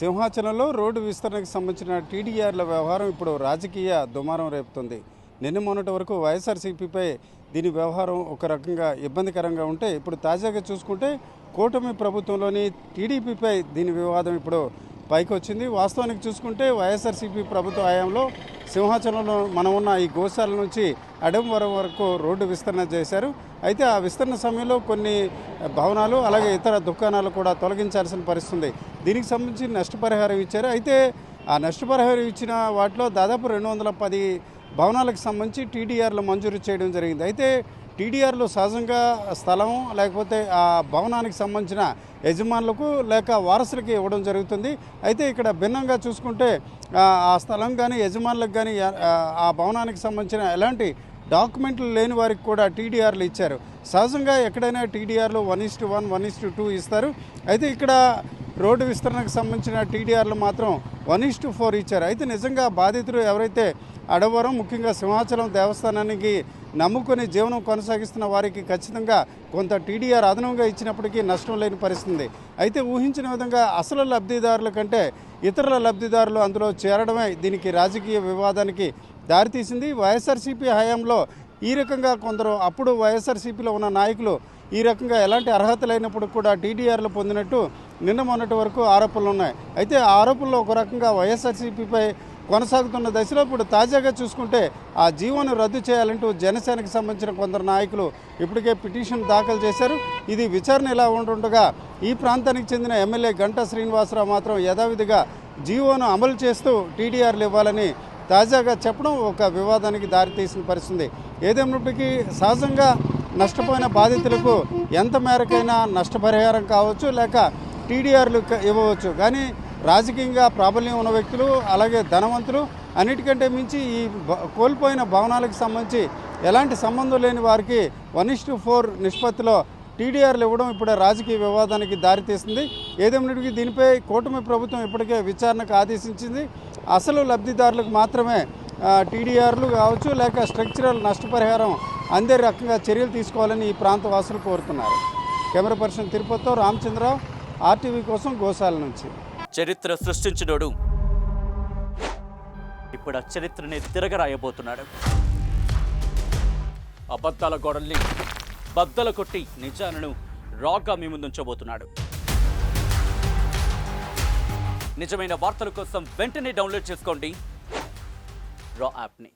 సింహాచలంలో road విస్తరణకు సంబంధించిన టీడీఆర్ల వ్యవహారం ఇప్పుడు రాజకీయ దుమారం రేపుతుంది. నిన్న మొన్నటి వరకు వైఎస్ఆర్సీపీపై దీని వ్యవహారం ఒక రకంగా ఇబ్బందికరంగా ఉంటే ఇప్పుడు తాజాగా చూసుకుంటే కూటమి ప్రభుత్వంలోని టీడీపీపై దీని వివాదం ఇప్పుడు పైకి వచ్చింది. వాస్తవానికి చూసుకుంటే వైఎస్ఆర్సీపీ ప్రభుత్వ హయాంలో సింహాచలంలో మనం ఉన్న ఈ గోశాల నుంచి అడంవరం వరకు రోడ్డు విస్తరణ చేశారు. అయితే ఆ విస్తరణ సమయంలో కొన్ని భవనాలు అలాగే ఇతర దుకాణాలు కూడా తొలగించాల్సిన పరిస్థితుంది. దీనికి సంబంధించి నష్టపరిహారం ఇచ్చారు. అయితే ఆ నష్టపరిహారం ఇచ్చిన వాటిలో దాదాపు 210 భవనాలకు సంబంధించి టీడీఆర్లు మంజూరు చేయడం జరిగింది. అయితే టీడీఆర్లు సహజంగా స్థలం లేకపోతే ఆ భవనానికి సంబంధించిన యజమానులకు లేక వారసులకి ఇవ్వడం జరుగుతుంది. అయితే ఇక్కడ భిన్నంగా చూసుకుంటే ఆ స్థలం కానీ యజమానులకు కానీ ఆ భవనానికి సంబంధించిన ఎలాంటి డాక్యుమెంట్లు లేని వారికి కూడా టీడీఆర్లు ఇచ్చారు. సహజంగా ఎక్కడైనా టీడీఆర్లు 1:1, 1:2 ఇస్తారు. అయితే ఇక్కడ రోడ్డు విస్తరణకు సంబంధించిన టీడీఆర్లు మాత్రం 1:4 ఇచ్చారు. అయితే నిజంగా బాధితులు ఎవరైతే అడవరం ముఖ్యంగా సింహాచలం దేవస్థానానికి నమ్ముకొని జీవనం కొనసాగిస్తున్న వారికి ఖచ్చితంగా కొంత టీడీఆర్ అదనంగా ఇచ్చినప్పటికీ నష్టం లేని పరిస్థితి. అయితే ఊహించిన విధంగా అసలు లబ్ధిదారుల కంటే ఇతరుల లబ్ధిదారులు అందులో చేరడమే దీనికి రాజకీయ వివాదానికి దారితీసింది. వైఎస్ఆర్సీపీ హయాంలో ఈ రకంగా కొందరు అప్పుడు వైఎస్ఆర్సీపీలో ఉన్న నాయకులు ఈ రకంగా ఎలాంటి అర్హత లేనప్పుడు కూడా టీడీఆర్లు పొందినట్టు నిన్న మొన్నటి వరకు ఆరోపణలు ఉన్నాయి. అయితే ఆ ఆరోపణలు ఒక రకంగా వైఎస్ఆర్సీపీపై కొనసాగుతున్న దశలో ఇప్పుడు తాజాగా చూసుకుంటే ఆ జీవోను రద్దు చేయాలంటూ జనసేనకు సంబంధించిన కొందరు నాయకులు ఇప్పటికే పిటిషన్ దాఖలు చేశారు. ఇది విచారణ ఇలా ఉంటుండగా ఈ ప్రాంతానికి చెందిన ఎమ్మెల్యే గంటా శ్రీనివాసరావు మాత్రం యథావిధిగా జీవోను అమలు చేస్తూ టీడీఆర్లు ఇవ్వాలని తాజాగా చెప్పడం ఒక వివాదానికి దారితీసిన పరిస్థితి. ఏదేమైనప్పటికీ సహజంగా నష్టపోయిన బాధితులకు ఎంత మేరకైనా నష్టపరిహారం కావచ్చు లేక టీడీఆర్లు ఇవ్వవచ్చు. కానీ రాజకీయంగా ప్రాబల్యం ఉన్న వ్యక్తులు అలాగే ధనవంతులు అన్నిటికంటే మించి ఈ కోల్పోయిన భవనాలకు సంబంధించి ఎలాంటి సంబంధం లేని వారికి 1:4 నిష్పత్తిలో టీడీఆర్లు ఇవ్వడం ఇప్పుడు రాజకీయ వివాదానికి దారితీస్తుంది. ఏదేమైనప్పటికీ దీనిపై కూటమి ప్రభుత్వం ఇప్పటికే విచారణకు ఆదేశించింది. అసలు లబ్ధిదారులకు మాత్రమే టీడీఆర్లు కావచ్చు లేక స్ట్రక్చరల్ నష్టపరిహారం అందే రకంగా చర్యలు తీసుకోవాలని ఈ ప్రాంత వాసులు కోరుతున్నారు. కెమెరా పర్సన్ తిరుపతితో రామచంద్రరావు, RTV కోసం గోశాల నుంచి. చరిత్ర సృష్టించినోడు ఇప్పుడు ఆ చరిత్రని తిరగరాయబోతున్నాడు. అబద్ధాల గోడల్ని బద్దలు కొట్టి నిజాలను రాగా మీ ముందుంచబోతున్నాడు. నిజమైన వార్తల కోసం వెంటనే డౌన్లోడ్ చేసుకోండి రా యాప్ని.